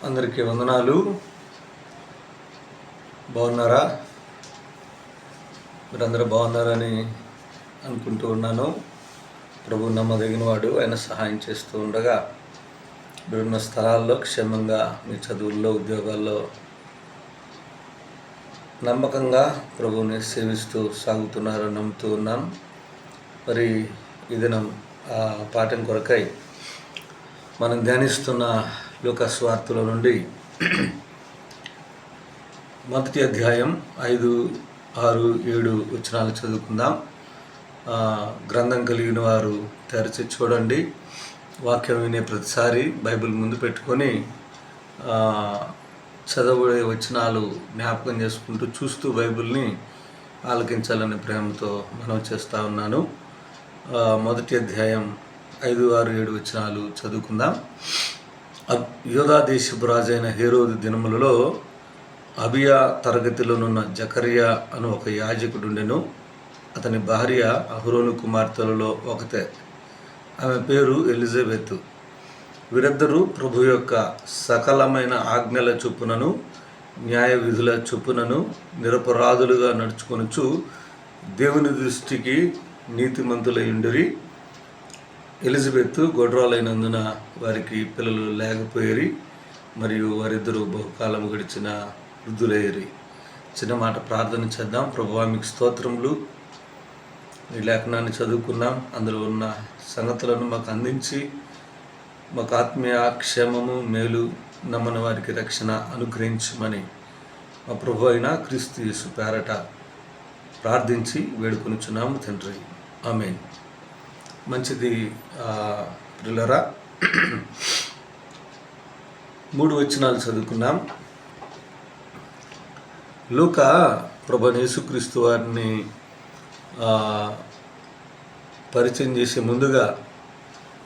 అందరికీ వందనాలు. బాగున్నారా? మీరందరూ బాగున్నారని అనుకుంటూ ఉన్నాను. ప్రభు నమ్మదగిన వాడు, ఆయన సహాయం చేస్తూ ఉండగా మీరున్న స్థలాల్లో క్షేమంగా మీ చదువుల్లో, ఉద్యోగాల్లో నమ్మకంగా ప్రభువుని సేవిస్తూ సాగుతున్నారని నమ్ముతూ ఉన్నాను. మరి ఈ దినం ఆ పాఠం కొరకై మనం ధ్యానిస్తున్న లూకా సువార్తలో నుండి మొదటి అధ్యాయం 5, 6, 7 వచనాలు చదువుకుందాం. గ్రంథం కలిగిన వారు తెరచి చూడండి. వాక్యం వినే ప్రతిసారి బైబిల్ ముందు పెట్టుకొని చదవబడే వచనాలు జ్ఞాపకం చేసుకుంటూ చూస్తూ బైబిల్ని ఆలకించాలనే ప్రేమతో మనం చేస్తూ ఉన్నాను. మొదటి అధ్యాయం 5, 6, 7 వచనాలు చదువుకుందాం. యూదా దేశపు రాజైన హేరోదు దినములలో అబియా తరగతిలోనున్న జకర్యా అను ఒక యాజకుడుండెను. అతని భార్య అహరోను కుమార్తెలలో ఒకతే. ఆమె పేరు ఎలిజబెత్. వీరిద్దరూ ప్రభు యొక్క సకలమైన ఆజ్ఞల చొప్పునను న్యాయ విధుల చొప్పునను నిరపరాధులుగా నడుచుకొనుచు దేవుని దృష్టికి నీతిమంతులయుండిరి. ఎలిజబెత్ గొడ్రాలైనందున వారికి పిల్లలు లేకపోయేరి, మరియు వారిద్దరూ బహుకాలం గడిచిన వృద్ధులయ్యేరి. చిన్న మాట ప్రార్థన చేద్దాం. ప్రభువా, మీకు స్తోత్రములు. ఈ లేఖనాన్ని చదువుకున్నాం. అందులో ఉన్న సంగతులను మాకు అందించి మాకు ఆత్మీయ క్షేమము, మేలు, నమ్మని వారికి రక్షణ అనుగ్రహించమని మా ప్రభు అయిన క్రీస్తు యేసు పేరట ప్రార్థించి వేడుకొనుచున్నాము తండ్రి. ఆమేన్. మంచిది ప్రియులారా, 3 వచనాలు చదువుకున్నాం. లూకా ప్రభువైన యేసుక్రీస్తు వారిని పరిచయం చేసే ముందుగా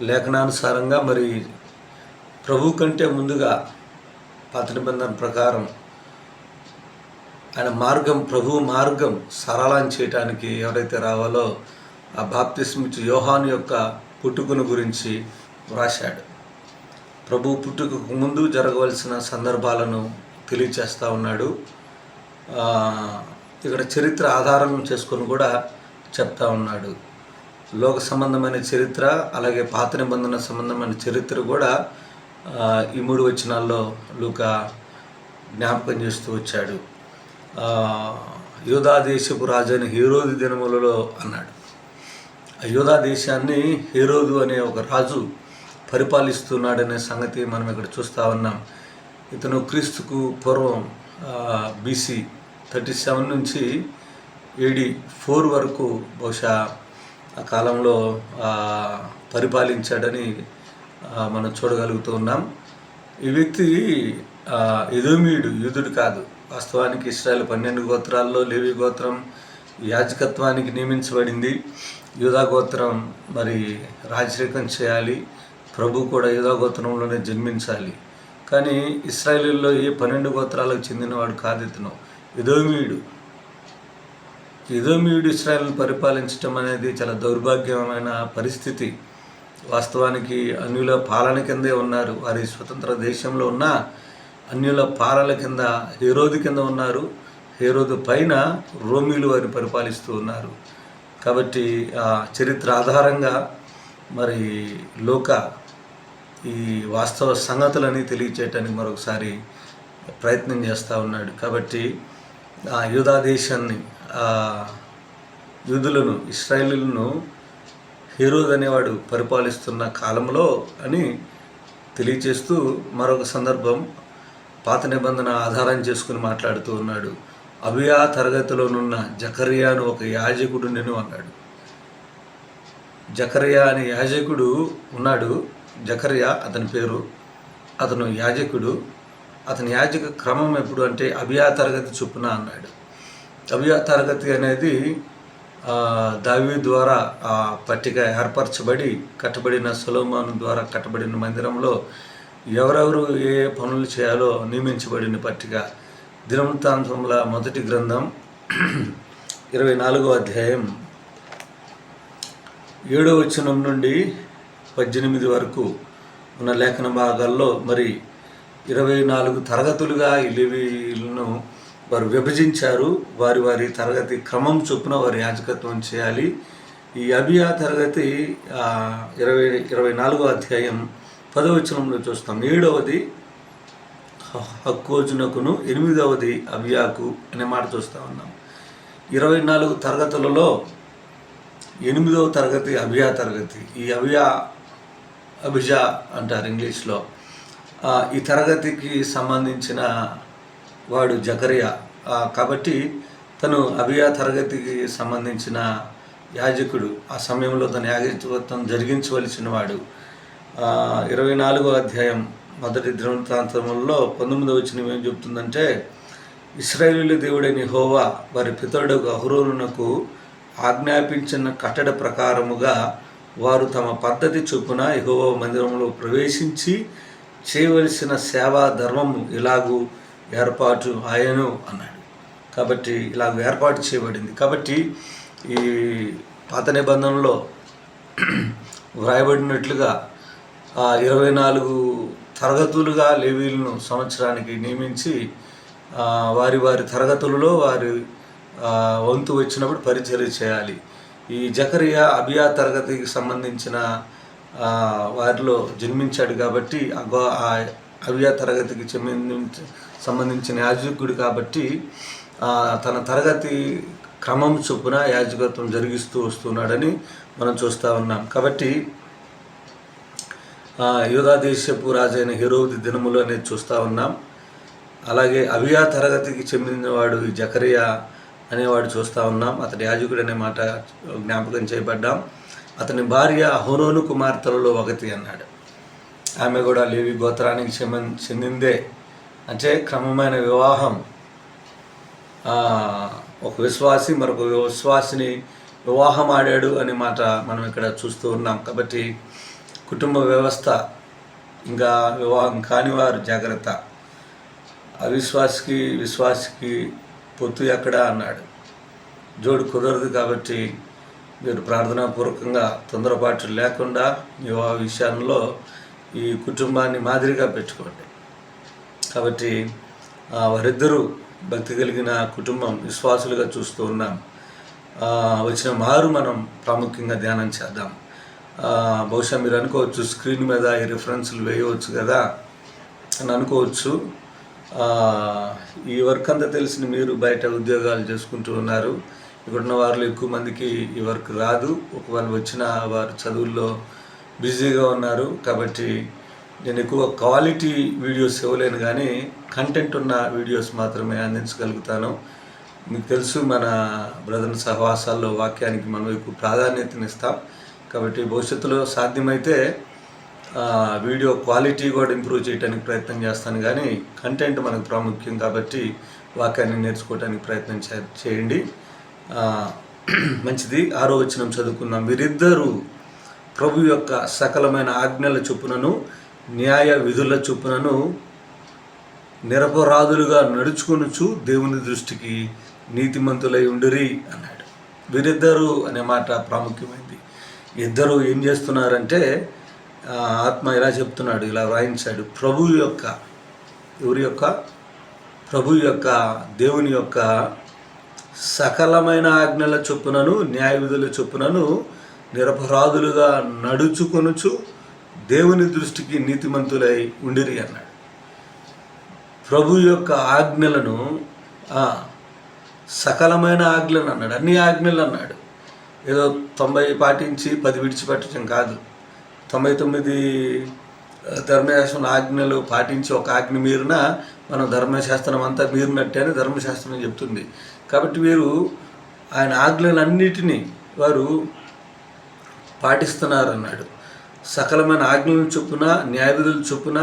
లేఖనానుసారంగా మరి ప్రభు కంటే ముందుగా పాత నిబంధన ప్రకారం ఆయన మార్గం, ప్రభు మార్గం సరళం చేయటానికి ఎవరైతే రావాలో ఆ బాప్తిస్మిచ్చు యోహాను యొక్క పుట్టుకను గురించి వ్రాశాడు. ప్రభు పుట్టుకకు ముందు జరగవలసిన సందర్భాలను తెలియచేస్తూ ఉన్నాడు. ఇక్కడ చరిత్ర ఆధారం చేసుకొని కూడా చెప్తా ఉన్నాడు. లోక సంబంధమైన చరిత్ర, అలాగే పాత నిబంధన సంబంధమైన చరిత్ర కూడా ఈ 3 వచనాల్లో లూకా జ్ఞాపకం చేస్తూ వచ్చాడు. యూదా దేశపు రాజైన హేరోదు దినములలో అన్నాడు. యూదా దేశాన్ని హేరోదు అనే ఒక రాజు పరిపాలిస్తున్నాడనే సంగతి మనం ఇక్కడ చూస్తూ ఉన్నాం. ఇతను క్రీస్తుకు పూర్వం BC 37 నుంచి AD 4 వరకు బహుశా ఆ కాలంలో పరిపాలించాడని మనం చూడగలుగుతూ ఉన్నాం. ఈ వ్యక్తి ఎదోమీయుడు, యూదుడు కాదు. వాస్తవానికి ఇశ్రాయేలు 12 గోత్రాల్లో లేవి గోత్రం యాజకత్వానికి నియమించబడింది. యూదా గోత్రం మరి రాజరికం చేయాలి, ప్రభు కూడా యూదా గోత్రంలోనే జన్మించాలి. కానీ ఇశ్రాయేలులో ఏ 12 గోత్రాలకు చెందినవాడు కాదు ఇతను. ఎదోమీయుడు ఇశ్రాయేలును పరిపాలించడం అనేది చాలా దౌర్భాగ్యమైన పరిస్థితి. వాస్తవానికి అన్యుల పాలన కిందే ఉన్నారు. వారి స్వతంత్ర దేశంలో ఉన్న అన్యుల పాలన కింద, హేరోదు కింద ఉన్నారు. హేరోదు పైన రోమీలు వారిని పరిపాలిస్తూ ఉన్నారు. కాబట్టి ఆ చరిత్ర ఆధారంగా మరి లూకా ఈ వాస్తవ సంగతులని తెలియచేయటానికి మరొకసారి ప్రయత్నం చేస్తూ ఉన్నాడు. కాబట్టి ఆ యూదా దేశాన్ని, యూదులను, ఇశ్రాయేలులను హేరోదు అనేవాడు పరిపాలిస్తున్న కాలంలో అని తెలియచేస్తూ మరొక సందర్భం పాత నిబంధన ఆధారం చేసుకుని మాట్లాడుతూ ఉన్నాడు. అబియా తరగతిలోనున్న జకర్యాను ఒక యాజకుడు నేను అన్నాడు. జకర్యా అనే యాజకుడు ఉన్నాడు. జకర్యా అతని పేరు. అతను యాజకుడు. అతని యాజక క్రమం ఎప్పుడు అంటే అబియా తరగతి చొప్పున అన్నాడు. అబియా తరగతి అనేది దావీదు ద్వారా ఆ పట్టిక ఏర్పరచబడి కట్టబడిన సొలొమోను ద్వారా కట్టబడిన మందిరంలో ఎవరెవరు ఏ పనులు చేయాలో నియమించబడిన పట్టిక. దినవృత్తాంతముల మొదటి గ్రంథం 24వ అధ్యాయం 7వ వచనం నుండి 18 వరకు ఉన్న లేఖన భాగాల్లో మరి 24 తరగతులుగా ఈ లేవీయులను వారు విభజించారు. వారి వారి తరగతి క్రమం చొప్పున వారి యాజకత్వం చేయాలి. ఈ అబియా తరగతి 24వ అధ్యాయం 10వ వచనంలో చూస్తాం. 7వది హక్కోజునకును, 8వది అబియాకు అనే మాట చూస్తూ ఉన్నాం. 24 తరగతులలో 8వ తరగతి అబియా తరగతి. ఈ అభిజా అంటారు ఇంగ్లీష్లో. ఈ తరగతికి సంబంధించిన వాడు జకరియా. కాబట్టి తను అబియా తరగతికి సంబంధించిన యాజకుడు. ఆ సమయంలో తన యాజకత్వం జరిగించవలసిన వాడు. 24వ అధ్యాయం 1 దినవృత్తాంతములలో 19వ వచనం ఏం చెప్తుందంటే, ఇశ్రాయేలీయుల దేవుడైన యెహోవా వారి పితరుడు అహరోనునకు ఆజ్ఞాపించిన కట్టడ ప్రకారముగా వారు తమ పద్ధతి చొప్పున యెహోవా మందిరంలో ప్రవేశించి చేయవలసిన సేవా ధర్మము ఇలాగూ ఏర్పాటు ఆయను అన్నాడు. కాబట్టి ఇలాగ ఏర్పాటు చేయబడింది. కాబట్టి ఈ పాత నిబంధనలో వ్రాయబడినట్లుగా 24 తరగతులుగా లేవీయులను సంవత్సరానికి నియమించి వారి వారి తరగతులలో వారి వంతు వచ్చినప్పుడు పరిచర్య చేయాలి. ఈ జకరియా అబియా తరగతికి సంబంధించిన వారిలో జన్మించాడు కాబట్టి అబియా తరగతికి సంబంధించిన యాజకుడు కాబట్టి తన తరగతి క్రమం చొప్పున యాజకత్వం జరిగిస్తూ వస్తున్నాడని మనం చూస్తూ ఉన్నాం. కాబట్టి యూదా దేశపు రాజైన హెరోదు దినములు అనేది చూస్తూ ఉన్నాం. అలాగే అబియా తరగతికి చెందినవాడు ఈ జకరియా అనేవాడు చూస్తూ ఉన్నాం. అతడి యాజకుడు అనే మాట జ్ఞాపకం చేయబడ్డాం. అతని భార్య అహరోను కుమార్తెలలో ఒకటి అన్నాడు. ఆమె కూడా లేవి గోత్రానికి చెందిందే. అంటే క్రమమైన వివాహం. ఒక విశ్వాసి మరొక విశ్వాసిని వివాహం ఆడాడు అనే మాట మనం ఇక్కడ చూస్తూ ఉన్నాం. కాబట్టి కుటుంబ వ్యవస్థ ఇంకా వివాహం కానివారు జాగ్రత్త. అవిశ్వాసికి విశ్వాసికి పొత్తు ఎక్కడ అన్నాడు. జోడు కుదరదు. కాబట్టి మీరు ప్రార్థనాపూర్వకంగా తొందరపాటు లేకుండా వివాహ విషయంలో ఈ కుటుంబాన్ని మాదిరిగా పెట్టుకోండి. కాబట్టి వారిద్దరూ భక్తి కలిగిన కుటుంబం, విశ్వాసులుగా చూస్తూ ఉన్నాం. వచ్చిన మారు మనం ప్రాముఖ్యంగా ధ్యానం చేద్దాం. బహుశా మీరు అనుకోవచ్చు, స్క్రీన్ మీద ఈ రిఫరెన్స్లు వేయవచ్చు కదా అని అనుకోవచ్చు. ఈ వర్క్ అంతా తెలిసిన మీరు బయట ఉద్యోగాలు చేసుకుంటూ ఉన్నారు. ఇక్కడున్న వారిలో ఎక్కువ మందికి ఈ వర్క్ రాదు. ఒకవేళ వచ్చిన వారు చదువుల్లో బిజీగా ఉన్నారు. కాబట్టి నేను ఎక్కువ క్వాలిటీ వీడియోస్ ఇవ్వలేను, కానీ కంటెంట్ ఉన్న వీడియోస్ మాత్రమే అందించగలుగుతాను. మీకు తెలుసు, మన బ్రదర్ సహవాసాల్లో వాక్యానికి మనం ఎక్కువ ప్రాధాన్యతనిస్తాం. కాబట్టి భవిష్యత్తులో సాధ్యమైతే వీడియో క్వాలిటీ కూడా ఇంప్రూవ్ చేయడానికి ప్రయత్నం చేస్తాను, కానీ కంటెంట్ మనకు ప్రాముఖ్యం. కాబట్టి వాక్యాన్ని నేర్చుకోవడానికి ప్రయత్నం చేయండి. మంచిది. 6వ వచనం చదువుకుందాం. వీరిద్దరూ ప్రభు యొక్క సకలమైన ఆజ్ఞల చొప్పునను న్యాయ విధుల చొప్పునను నిరపరాధులుగా నడుచుకొనుచు దేవుని దృష్టికి నీతిమంతులై ఉండిరి అన్నాడు. వీరిద్దరూ అనే మాట ప్రాముఖ్యమైంది. ఇద్దరు ఏం చేస్తున్నారంటే, ఆత్మ ఇలా చెప్తున్నాడు, ఇలా వ్రాయించాడు. ప్రభు యొక్క దేవుని యొక్క సకలమైన ఆజ్ఞల చొప్పునను న్యాయ విధుల చొప్పునను నిరపరాధులుగా నడుచుకొనుచు దేవుని దృష్టికి నీతిమంతులై ఉండిరి అన్నాడు. ప్రభు యొక్క ఆజ్ఞలను సకలమైన ఆజ్ఞలను అన్నాడు. అన్ని ఆజ్ఞలు అన్నాడు. ఏదో 90 పాటించి 10 విడిచిపెట్టడం కాదు. 99 ధర్మశాస్త్రం ఆజ్ఞలు పాటించి ఒక ఆజ్ఞ మీరినా మనం ధర్మశాస్త్రం అంతా మీరినట్టే అని ధర్మశాస్త్రం చెప్తుంది. కాబట్టి వీరు ఆయన ఆజ్ఞలన్నిటినీ వారు పాటిస్తున్నారు అన్నాడు. సకలమైన ఆజ్ఞలను చొప్పున న్యాయ విధుల చొప్పున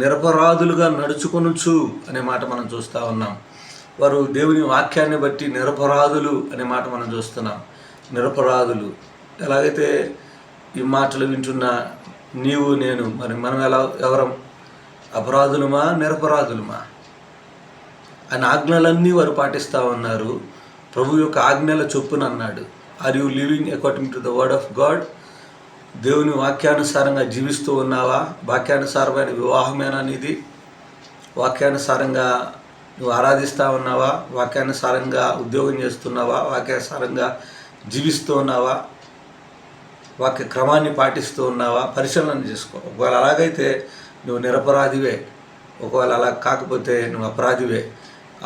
నిరపరాధులుగా నడుచుకొనుచు అనే మాట మనం చూస్తూ ఉన్నాం. వారు దేవుని వాక్యాన్ని బట్టి నిరపరాధులు అనే మాట మనం చూస్తున్నాం. నిరపరాధులు ఎలాగైతే ఈ మాటలు వింటున్న నీవు నేను, మరి మనం ఎవరం? అపరాధులమా నిరపరాధులమా? ఆయన ఆజ్ఞలన్నీ వారు పాటిస్తూ ఉన్నారు. ప్రభు యొక్క ఆజ్ఞల చొప్పున అన్నాడు. Are you living according to the word of God? దేవుని వాక్యానుసారంగా జీవిస్తూ ఉన్నావా? వాక్యానుసారమైన వివాహమేనా నీది? వాక్యానుసారంగా నువ్వు ఆరాధిస్తూ ఉన్నావా? వాక్యానుసారంగా ఉద్యోగం చేస్తున్నావా? వాక్యానుసారంగా జీవిస్తూ ఉన్నావా? వాక్య క్రమాన్ని పాటిస్తూ ఉన్నావా? పరిశీలన చేసుకో. ఒకవేళ అలాగైతే నువ్వు నిరపరాధివే. ఒకవేళ అలా కాకపోతే నువ్వు అపరాధివే.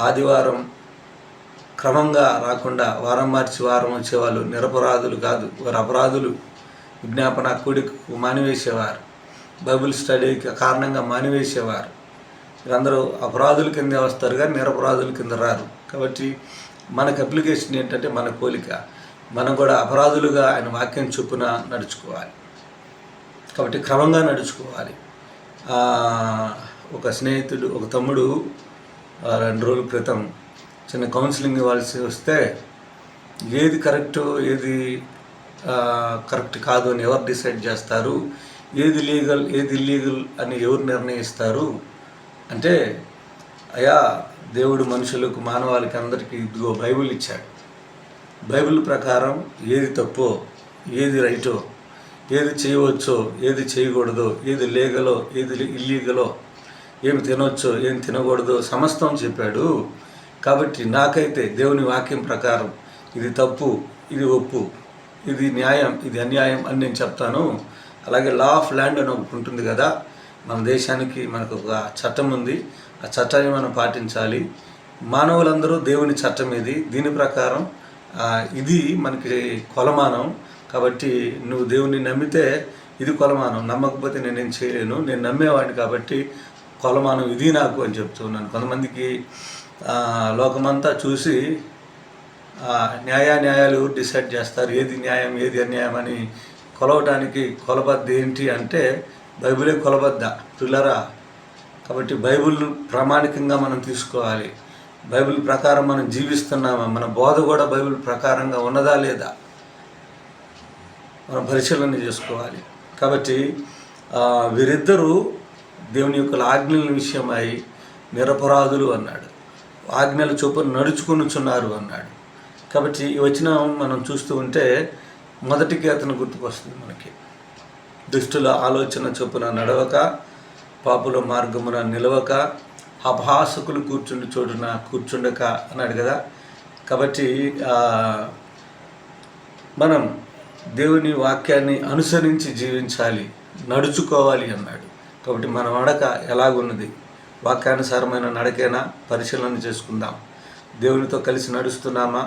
ఆదివారం క్రమంగా రాకుండా వారం మార్చి వారం వచ్చేవాళ్ళు నిరపరాధులు కాదు, వారు అపరాధులు. విజ్ఞాపన కూడికకు మానివేసేవారు, బైబిల్ స్టడీకి కారణంగా మానివేసేవారు. వీరందరూ అపరాధుల కిందే వస్తారు కానీ నిరపరాధుల కింద రారు. కాబట్టి మనకు అప్లికేషన్ ఏంటంటే మన పోలిక. మనం కూడా అపరాధులుగా ఆయన వాక్యం చొప్పున నడుచుకోవాలి. కాబట్టి క్రమంగా నడుచుకోవాలి. ఒక స్నేహితుడు, ఒక తమ్ముడు 2 రోజుల క్రితం చిన్న కౌన్సిలింగ్ ఇవ్వాల్సి వస్తే ఏది కరెక్టు ఏది కరెక్ట్ కాదు అని ఎవరు డిసైడ్ చేస్తారు, ఏది లీగల్ ఏది ఇల్లీగల్ అని ఎవరు నిర్ణయిస్తారు అంటే, అయ్యా దేవుడు మనుషులకు మానవాళికి అందరికీ ఇదిగో బైబిల్ ఇచ్చాడు. బైబిల్ ప్రకారం ఏది తప్పో ఏది రైటో, ఏది చేయవచ్చో ఏది చేయకూడదో, ఏది లీగలో ఏది ఇల్లీగలో, ఏమి తినవచ్చో ఏం తినకూడదో సమస్తం చెప్పాడు. కాబట్టి నాకైతే దేవుని వాక్యం ప్రకారం ఇది తప్పు, ఇది ఒప్పు, ఇది న్యాయం, ఇది అన్యాయం అని నేను చెప్తాను. అలాగే లా ఆఫ్ ల్యాండ్ అని ఒకటి ఉంటుంది కదా, మన దేశానికి మనకు ఒక చట్టం ఉంది. ఆ చట్టాన్ని మనం పాటించాలి. మానవులందరూ దేవుని చట్టం ఇది. దీని ప్రకారం ఇది మనకి కొలమానం. కాబట్టి నువ్వు దేవుని నమ్మితే ఇది కొలమానం, నమ్మకపోతే నేనేం చేయలేను. నేను నమ్మేవాడిని కాబట్టి కొలమానం ఇది నాకు అని చెప్తున్నాను. కొంతమందికి లోకమంతా చూసి న్యాయాలు డిసైడ్ చేస్తారు, ఏది న్యాయం ఏది అన్యాయం అని. కొలవటానికి కొలబద్ద ఏంటి అంటే బైబిలే కొలబద్ద పిల్లరా. కాబట్టి బైబిల్ ప్రామాణికంగా మనం తీసుకోవాలి. బైబిల్ ప్రకారం మనం జీవిస్తున్నామా, మన బోధ కూడా బైబిల్ ప్రకారంగా ఉన్నదా లేదా మనం పరిశీలన చేసుకోవాలి. కాబట్టి వీరిద్దరూ దేవుని యొక్క ఆజ్ఞల విషయమై నిరపరాధులు అన్నాడు, ఆజ్ఞల చొప్పున నడుచుకొనుచున్నారు అన్నాడు. కాబట్టి ఈ వచనం మనం చూస్తూ ఉంటే మొదటికి అతను గుర్తుకొస్తుంది మనకి. దుష్టుల ఆలోచన చొప్పున నడవక, పాపుల మార్గమున నిలవక, అపహాసకులు కూర్చుండి చోటున కూర్చుండక అన్నాడు కదా. కాబట్టి మనం దేవుని వాక్యాన్ని అనుసరించి జీవించాలి, నడుచుకోవాలి అన్నాడు. కాబట్టి మన నడక ఎలాగున్నది, వాక్యానుసారమైన నడకేనా పరిశీలన చేసుకుందాం. దేవునితో కలిసి నడుస్తున్నామా,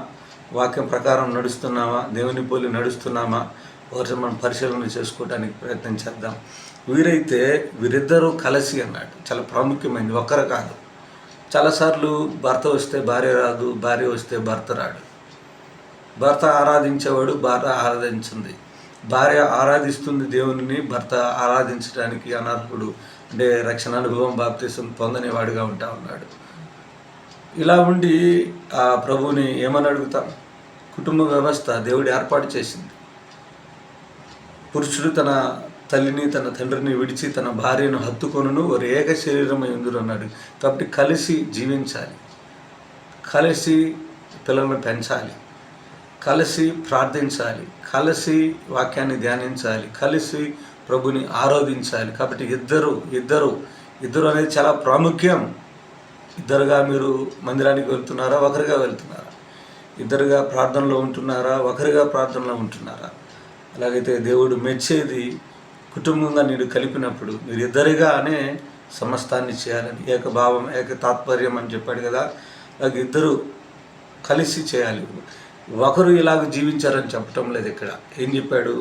వాక్యం ప్రకారం నడుస్తున్నామా, దేవుని పోలి నడుస్తున్నామా, ఒకసారి మనం పరిశీలన చేసుకోవడానికి ప్రయత్నం చేద్దాం. వీరిద్దరూ కలిసి అన్నాడు, చాలా ప్రాముఖ్యమైనది, ఒక్కరు కాదు. చాలాసార్లు భర్త వస్తే భార్య రాదు, భార్య వస్తే భర్త రాడు. భర్త ఆరాధించేవాడు, భార్య ఆరాధించింది. భార్య ఆరాధిస్తుంది దేవునిని, భర్త ఆరాధించడానికి అనర్హుడు, అంటే రక్షణ అనుభవం బాప్తిసం పొందనేవాడుగా ఉంటా ఉన్నాడు. ఇలా ఉండి ఆ ప్రభువుని ఏమని అడుగుతాం? కుటుంబ వ్యవస్థ దేవుడు ఏర్పాటు చేసింది. పురుషుడు తన తల్లిని తన తండ్రిని విడిచి తన భార్యను హత్తుకొనును, వారు ఏక శరీరమై ఉందురు అన్నాడు. కాబట్టి కలిసి జీవించాలి, కలిసి పిల్లలను పెంచాలి, కలిసి ప్రార్థించాలి, కలిసి వాక్యాన్ని ధ్యానించాలి, కలిసి ప్రభుని ఆరాధించాలి. కాబట్టి ఇద్దరు అనేది చాలా ప్రాముఖ్యం. ఇద్దరుగా మీరు మందిరానికి వెళ్తున్నారా, ఒకరిగా వెళ్తున్నారా? ఇద్దరుగా ప్రార్థనలో ఉంటున్నారా, ఒకరిగా ప్రార్థనలో ఉంటున్నారా? అలాగైతే దేవుడు మెచ్చేది కుటుంబంగా నేను కలిపినప్పుడు మీరు ఇద్దరిగానే సమస్తాన్ని చేయాలని, ఏకభావం ఏక తాత్పర్యం అని చెప్పాడు కదా. అలాగే ఇద్దరు కలిసి చేయాలి. ఒకరు ఇలాగ జీవించారని చెప్పటం లేదు. ఇక్కడ ఏం చెప్పాడు?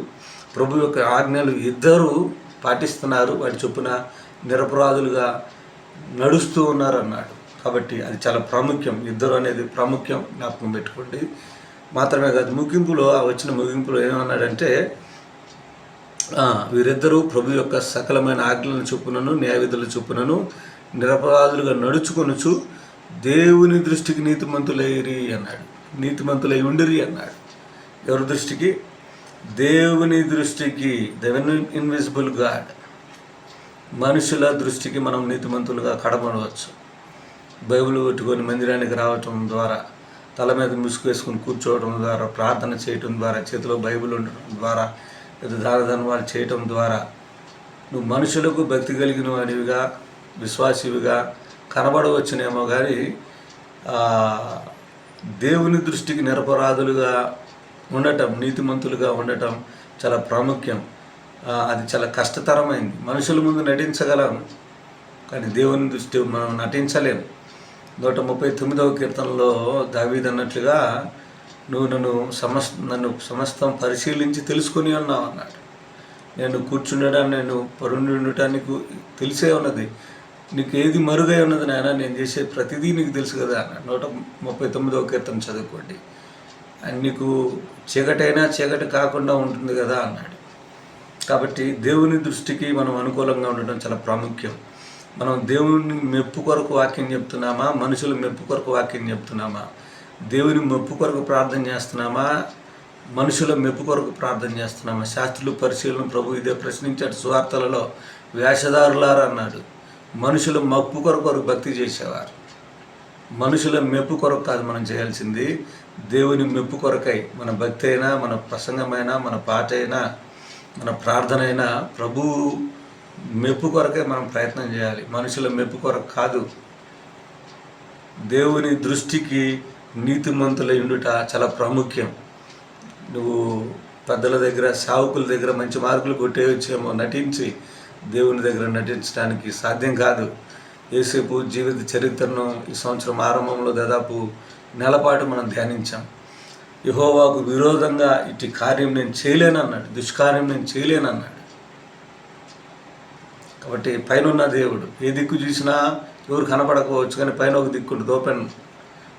ప్రభు యొక్క ఆజ్ఞలు ఇద్దరు పాటిస్తున్నారు, వాటి చొప్పున నిరపరాధులుగా నడుస్తూ ఉన్నారు అన్నాడు. కాబట్టి అది చాలా ప్రాముఖ్యం. ఇద్దరు అనేది ప్రాముఖ్యం, జ్ఞాపకం పెట్టుకోండి. మాత్రమే కాదు, వచ్చిన ముగింపులో ఏమన్నాడంటే, వీరిద్దరూ ప్రభు యొక్క సకలమైన ఆజ్ఞలను చొప్పునను న్యాయవిధుల చొప్పునను నిరపరాధులుగా నడుచుకొనుచు దేవుని దృష్టికి నీతిమంతులైరి అన్నాడు. నీతిమంతులై ఉండిరి అన్నాడు. ఎవరి దృష్టికి? దేవుని దృష్టికి. The invisible God. మనుషుల దృష్టికి మనం నీతిమంతులుగా కడబడవచ్చు. బైబిల్ పెట్టుకొని మందిరానికి రావటం ద్వారా, తల మీద ముసుగు వేసుకొని కూర్చోవడం ద్వారా, ప్రార్థన చేయటం ద్వారా, చేతిలో బైబిల్ ఉండటం ద్వారా, దాన ధర్మాలు చేయటం ద్వారా నువ్వు మనుషులకు భక్తి కలిగిన వాడివిగా, విశ్వాసివిగా, కనబడవచ్చునేమో కానీ దేవుని దృష్టికి నిరపరాధులుగా ఉండటం, నీతిమంతులుగా ఉండటం చాలా ప్రాముఖ్యం. అది చాలా కష్టతరమైంది. మనుషుల ముందు నటించగలం కానీ దేవుని దృష్టి మనం నటించలేం. 139వ కీర్తనలో దావీదు అన్నట్లుగా నువ్వు నన్ను సమస్తం పరిశీలించి తెలుసుకుని ఉన్నావు అన్నాడు. నేను కూర్చుండడానికి, నేను పరుండి ఉండటానికి తెలిసే ఉన్నది. నీకు ఏది మరుగై ఉన్నది నాయన, నేను చేసే ప్రతిదీ నీకు తెలుసు కదా అన్నాడు. 139వ కీర్తన చదువుకోండి. నీకు చీకటైనా చీకటి కాకుండా ఉంటుంది కదా అన్నాడు. కాబట్టి దేవుని దృష్టికి మనం అనుకూలంగా ఉండటం చాలా ప్రాముఖ్యం. మనం దేవుని మెప్పు కొరకు వాక్యం చెప్తున్నామా, మనుషుల మెప్పు కొరకు వాక్యం చెప్తున్నామా? దేవుని మెప్పు కొరకు ప్రార్థన చేస్తున్నామా, మనుషుల మెప్పు కొరకు ప్రార్థన చేస్తున్నామా? శాస్త్రులు పరిశీలన ప్రభు ఇదే ప్రశ్నించాడు సువార్తలలో. వేషధారులారా అన్నాడు. మనుషుల మెప్పు కొరకు భక్తి చేసేవారు. మనుషుల మెప్పు కొరకు కాదు మనం చేయాల్సింది, దేవుని మెప్పు కొరకై. మన భక్తి అయినా, మన ప్రసంగమైనా, మన పాట అయినా, మన ప్రార్థన అయినా ప్రభు మెప్పు కొరకే మనం ప్రయత్నం చేయాలి, మనుషుల మెప్పు కొరకు కాదు. దేవుని దృష్టికి నీతిమంతుల ఉండుట చాలా ప్రాముఖ్యం. నువ్వు పెద్దల దగ్గర, సేవకుల దగ్గర మంచి మార్కులు కొట్టేయచ్చేమో, నటించి దేవుని దగ్గర నటించడానికి సాధ్యం కాదు. యేసేపు జీవిత చరిత్రను ఈ సంవత్సరం ఆరంభంలో దాదాపు నెలపాటు మనం ధ్యానించాం. యెహోవాకు విరోధంగా ఇటు కార్యం నేను చేయలేనన్నాడు, దుష్కార్యం నేను చేయలేనన్నాడు. కాబట్టి పైన ఉన్న దేవుడు ఏ దిక్కు చూసినా ఎవరు కనపడకపోవచ్చు, కానీ పైన ఒక దిక్కు ఓపెన్,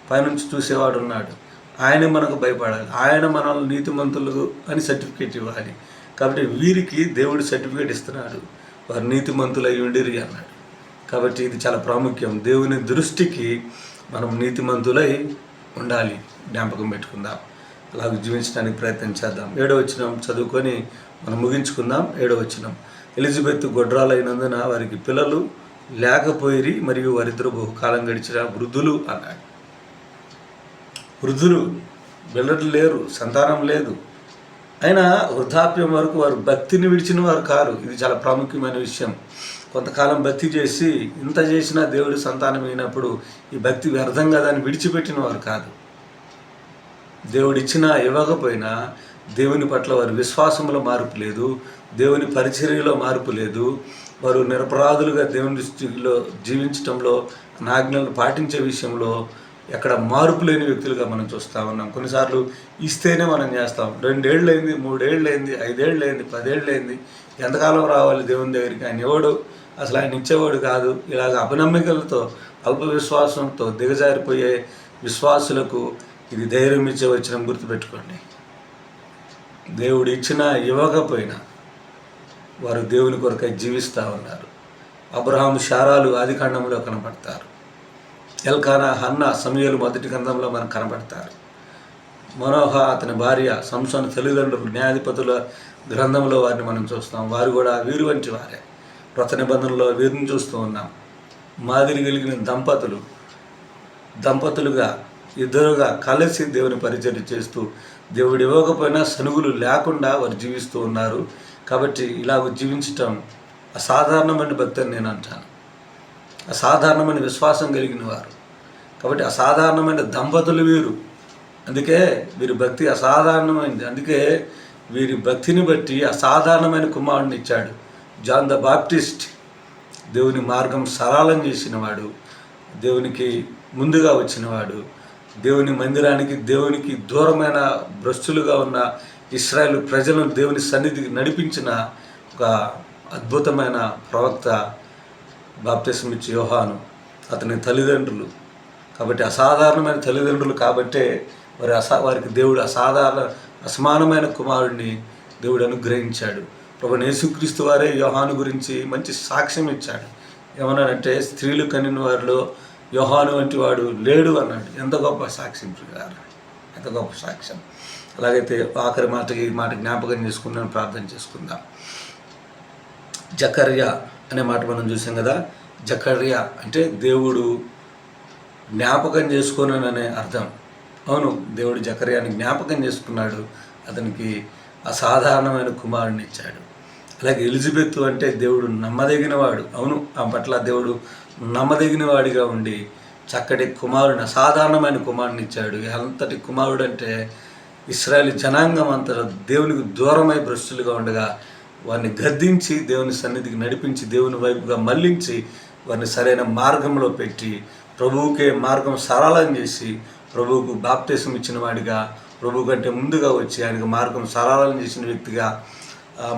పైనుంచి చూసేవాడు ఉన్నాడు. ఆయన మనకు భయపడాలి, ఆయన మనల్ని నీతిమంతులు అని సర్టిఫికేట్ ఇవ్వాలి. కాబట్టి వీరికి దేవుడు సర్టిఫికేట్ ఇస్తున్నాడు, వారు నీతిమంతులై ఉండిరి అన్నాడు. కాబట్టి ఇది చాలా ప్రాముఖ్యం. దేవుని దృష్టికి మనం నీతిమంతులై ఉండాలి, జ్ఞాపకం పెట్టుకుందాం. అలాగే జీవించడానికి ప్రయత్నం చేద్దాం. 7వ వచనం చదువుకొని మనం ముగించుకుందాం. 7వ వచనం, ఎలిజబెత్ గొడ్రాలైనందున వారికి పిల్లలు లేకపోయిరి, మరియు వారిద్దరు బహుకాలం గడిచిన వృద్ధులు అన్నాడు. వృద్ధులు, పిల్లలు లేరు, సంతానం లేదు, అయినా వృద్ధాప్యం వరకు వారు భక్తిని విడిచిన వారు కారు. ఇది చాలా ప్రాముఖ్యమైన విషయం. కొంతకాలం భక్తి చేసి ఇంత చేసినా దేవుడి సంతానం అయినప్పుడు ఈ భక్తి వ్యర్థం కదా అని విడిచిపెట్టిన వారు కాదు. దేవుడు ఇచ్చినా ఇవ్వకపోయినా దేవుని పట్ల వారి విశ్వాసంలో మార్పు లేదు, దేవుని పరిచర్యలో మార్పు లేదు. వారు నిరపరాధులుగా దేవుని దృష్టిలో జీవించడంలో, ఆజ్ఞలను పాటించే విషయంలో ఎక్కడ మార్పు లేని వ్యక్తులుగా మనం చూస్తూ ఉన్నాం. కొన్నిసార్లు ఇస్తేనే మనం చేస్తాం. 2 ఏళ్ళైంది, 3 ఏళ్ళైంది, 5 ఏళ్ళైంది, 10 ఏళ్ళైంది, ఎంతకాలం రావాలి దేవుని దగ్గరికి? ఆయన ఎవడు? అసలు ఆయన ఇచ్చేవాడు కాదు. ఇలాగ అపనమ్మికలతో, అల్ప విశ్వాసంతో దిగజారిపోయే విశ్వాసులకు ఇది ధైర్యం ఇచ్చే వచ్చిన గుర్తుపెట్టుకోండి. దేవుడు ఇచ్చినా ఇవ్వకపోయినా వారు దేవుని కొరకై జీవిస్తూ ఉన్నారు. అబ్రహాము, శారాలు ఆదికాండంలో కనపడతారు. ఎల్కానా, హన్నా, సమూయేలు మొదటి గ్రంథంలో మనకు కనపడతారు. మనోహ అతని భార్య, సంసోను తల్లిదండ్రులు న్యాయాధిపతుల గ్రంథంలో వారిని మనం చూస్తాం. వారు కూడా వీరు వంటి వారే. కృత నిబంధనలో వీరిని చూస్తూ ఉన్నాం. మాదిరి కలిగిన దంపతులుగా ఇద్దరుగా కలిసి దేవుని పరిచర్య చేస్తూ, దేవుడు ఇవ్వకపోయినా సనుగులు లేకుండా వారు జీవిస్తూ ఉన్నారు. కాబట్టి ఇలాగ జీవించటం అసాధారణమైన భక్తి అని నేను అంటాను. అసాధారణమైన విశ్వాసం కలిగిన వారు. కాబట్టి అసాధారణమైన దంపతులు వీరు. అందుకే వీరి భక్తి అసాధారణమైంది. అందుకే వీరి భక్తిని బట్టి అసాధారణమైన కుమారుడిని ఇచ్చాడు. జాన్ ద బాప్టిస్ట్ దేవుని మార్గం సరళం చేసినవాడు, దేవునికి ముందుగా వచ్చినవాడు, దేవుని మందిరానికి, దేవునికి దూరమైన భ్రష్టులుగా ఉన్న ఇశ్రాయేలు ప్రజలను దేవుని సన్నిధికి నడిపించిన ఒక అద్భుతమైన ప్రవక్త బాప్తిసం ఇచ్చే యోహాను, అతని తల్లిదండ్రులు. కాబట్టి అసాధారణమైన తల్లిదండ్రులు కాబట్టే వారికి దేవుడు అసమానమైన కుమారుడిని దేవుడు అనుగ్రహించాడు. ప్రభువైన యేసుక్రీస్తు వారే యోహాను గురించి మంచి సాక్ష్యం ఇచ్చాడు. ఏమన్నాడంటే, స్త్రీలు కనిన వారిలో యోహాను వంటి వాడు లేడు అన్నాడు. ఎంత గొప్ప సాక్ష్యం గారు, ఎంత గొప్ప సాక్ష్యం. అలాగైతే ఆఖరి మాట జ్ఞాపకం చేసుకుందాం, ప్రార్థన చేసుకుందాం. జకర్యా అనే మాట మనం చూసాం కదా. జకర్యా అంటే దేవుడు జ్ఞాపకం చేసుకోననే అర్థం. అవును, దేవుడు జకర్యాని జ్ఞాపకం చేసుకున్నాడు. అతనికి అసాధారణమైన కుమారుడిని ఇచ్చాడు. అలాగే ఎలిజబెత్ అంటే దేవుడు నమ్మదగినవాడు. అవును, ఆ పట్ల దేవుడు నమ్మదగిన వాడిగా ఉండి చక్కటి కుమారుని, అసాధారణమైన కుమారుని ఇచ్చాడు. ఎంతటి కుమారుడు అంటే ఇశ్రాయేలు జనాంగం అంతా దేవునికి దూరమై భ్రష్టులుగా ఉండగా వారిని గద్దించి దేవుని సన్నిధికి నడిపించి దేవుని వైపుగా మళ్లించి వారిని సరైన మార్గంలో పెట్టి ప్రభువుకే మార్గం సరళం చేసి ప్రభువుకు బాప్తిసం ఇచ్చిన వాడిగా, ప్రభువు కంటే ముందుగా వచ్చి ఆయనకు మార్గం సరళం చేసిన వ్యక్తిగా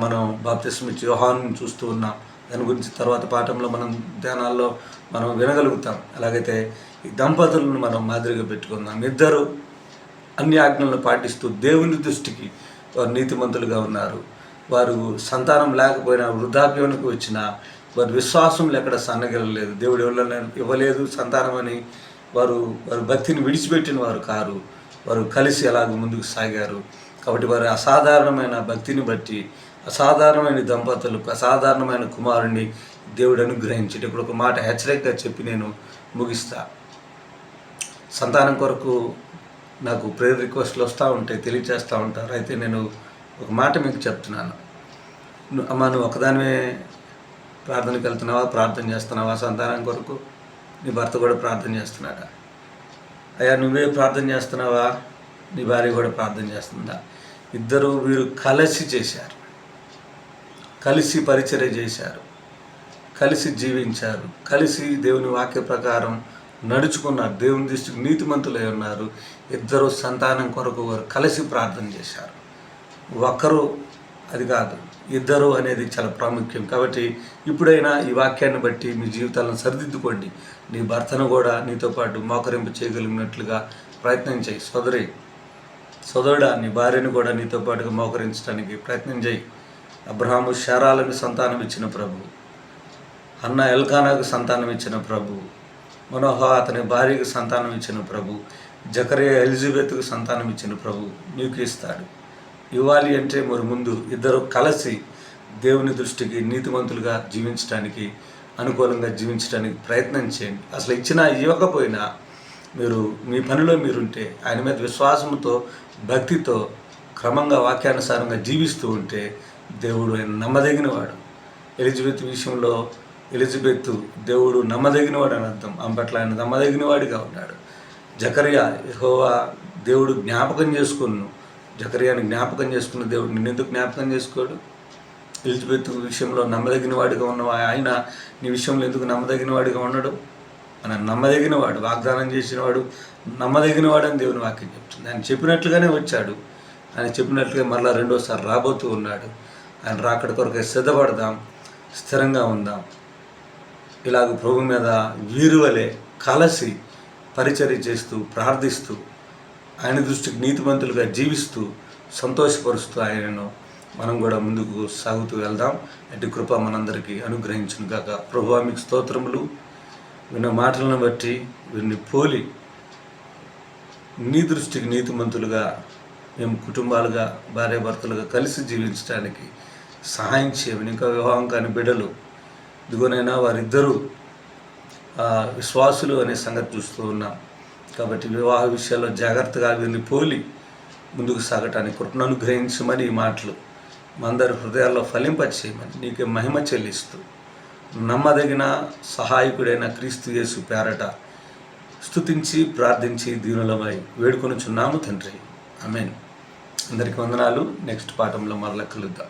మనం బాప్తిసం ఇచ్చి యోహానుని చూస్తూ ఉన్నాం. దాని గురించి తర్వాత పాఠంలో మనం ధ్యానాల్లో మనం వినగలుగుతాం. అలాగైతే ఈ దంపతులను మనం మాదిరిగా పెట్టుకుందాం. ఇద్దరు అన్ని ఆజ్ఞలను పాటిస్తూ దేవుని దృష్టికి వారు నీతిమంతులుగా ఉన్నారు. వారు సంతానం లేకపోయినా వృద్ధాప్యానికి వచ్చిన వారి విశ్వాసంలో ఎక్కడ సన్నగిలలేదు. దేవుడు ఇవ్వలేదు సంతానం అని వారు భక్తిని విడిచిపెట్టిన వారు కారు. వారు కలిసి ఎలాగ ముందుకు సాగారు. కాబట్టి వారి అసాధారణమైన భక్తిని బట్టి అసాధారణమైన దంపతులకు అసాధారణమైన కుమారుణ్ణి దేవుడు అనుగ్రహించి ఇప్పుడు ఒక మాట హెచ్చరికగా చెప్పి నేను ముగిస్తా. సంతానం కొరకు నాకు ప్రేయర్ రిక్వెస్ట్లు వస్తూ ఉంటాయి, తెలియచేస్తూ ఉంటారు. అయితే నేను ఒక మాట మీకు చెప్తున్నాను. అమ్మ, నువ్వు ఒకదానివే ప్రార్థనకి వెళ్తున్నావా, ప్రార్థన చేస్తున్నావా సంతానం కొరకు? నీ భర్త కూడా ప్రార్థన చేస్తున్నాడా? అయ్యా, నువ్వే ప్రార్థన చేస్తున్నావా, నీ భార్య కూడా ప్రార్థన చేస్తుందా? వీరు కలిసి చేశారు, కలిసి పరిచర్య చేశారు, కలిసి జీవించారు, కలిసి దేవుని వాక్య ప్రకారం నడుచుకున్నారు, దేవుని దృష్టికి నీతిమంతులై ఉన్నారు. ఇద్దరు సంతానం కొరకు వారు కలిసి ప్రార్థన చేశారు. ఒక్కరు అది కాదు, ఇద్దరు అనేది చాలా ప్రాముఖ్యం. కాబట్టి ఇప్పుడైనా ఈ వాక్యాన్ని బట్టి మీ జీవితాలను సరిదిద్దుకోండి. నీ భర్తను కూడా నీతో పాటు మోకరింపు చేయగలిగినట్లుగా ప్రయత్నం చేయి. సోదరుడా, నీ భార్యను కూడా నీతో పాటుగా మోకరించడానికి ప్రయత్నం చేయి. అబ్రహాము శారాలకు సంతానం ఇచ్చిన ప్రభు, అన్న ఎల్కానాకు సంతానం ఇచ్చిన ప్రభు, మనోహ అతని భార్యకు సంతానం ఇచ్చిన ప్రభు, జకరియా ఎలిజబెత్కు సంతానం ఇచ్చిన ప్రభు నీకు ఇస్తాడు. ఇవ్వాలి అంటే మరి ముందు ఇద్దరు కలిసి దేవుని దృష్టికి నీతిమంతులుగా జీవించడానికి, అనుకూలంగా జీవించడానికి ప్రయత్నం చేయండి. అసలు ఇచ్చినా ఇవ్వకపోయినా మీరు మీ పనిలో మీరుంటే, ఆయన మీద విశ్వాసంతో భక్తితో క్రమంగా వాక్యానుసారంగా జీవిస్తూ ఉంటే దేవుడు ఆయన నమ్మదగినవాడు. ఎలిజబెత్ విషయంలో ఎలిజబెత్ దేవుడు నమ్మదగినవాడు అని అర్థం. ఆమె పట్ల ఆయన నమ్మదగినవాడిగా ఉన్నాడు. జకరియా, యెహోవా దేవుడు జ్ఞాపకం చేసుకున్నాను, జకరియాని జ్ఞాపకం చేసుకున్న దేవుడు నిన్నెందుకు జ్ఞాపకం చేసుకోడు? ఎలిజబెత్ విషయంలో నమ్మదగిన వాడిగా ఉన్న ఆయన నీ విషయంలో ఎందుకు నమ్మదగిన వాడిగా ఉన్నాడు? ఆయన నమ్మదగినవాడు, వాగ్దానం చేసినవాడు, నమ్మదగినవాడు అని దేవుని వాక్యం చెప్తుంది. ఆయన చెప్పినట్లుగానే వచ్చాడు, ఆయన చెప్పినట్లుగా మరలా రెండోసారి రాబోతూ ఉన్నాడు. ఆయన రాకడ కొరకై సిద్ధపడదాం, స్థిరంగా ఉందాం. ఇలాగ ప్రభు మీద వీరువలే కలిసి పరిచర్య చేస్తూ ప్రార్థిస్తూ ఆయన దృష్టికి నీతిమంతులుగా జీవిస్తూ సంతోషపరుస్తూ ఆయనను మనం కూడా ముందుకు సాగుతూ వెళ్దాం. అటు కృప మనందరికీ అనుగ్రహించును గాక. ప్రభువా, మీకు స్తోత్రములు. విన్న మాటలను బట్టి వీరిని పోలి నీ దృష్టికి నీతిమంతులుగా మేము కుటుంబాలుగా భార్యాభర్తలుగా కలిసి జీవించడానికి సహాయం చేయమని. ఇంకా వివాహం కాని బిడ్డలు ఇదిగోనైనా వారిద్దరూ విశ్వాసులు అనే సంగతి చూస్తూ ఉన్నాం. కాబట్టి వివాహ విషయాల్లో జాగ్రత్తగా వీరిని పోలి ముందుకు సాగటానికి కృపను అనుగ్రహించమని ఈ మాటలు మందరి హృదయాల్లో ఫలింపచేయమని నీకే మహిమ చెల్లిస్తూ నమ్మదగిన సహాయకుడైన క్రీస్తు యేసు పేరట స్తుతించి ప్రార్థించి దీనులమై వేడుకొనుచున్నాము తండ్రి. ఆమేన్. అందరికీ వందనాలు. నెక్స్ట్ పాఠంలో మరల కలుద్దాం.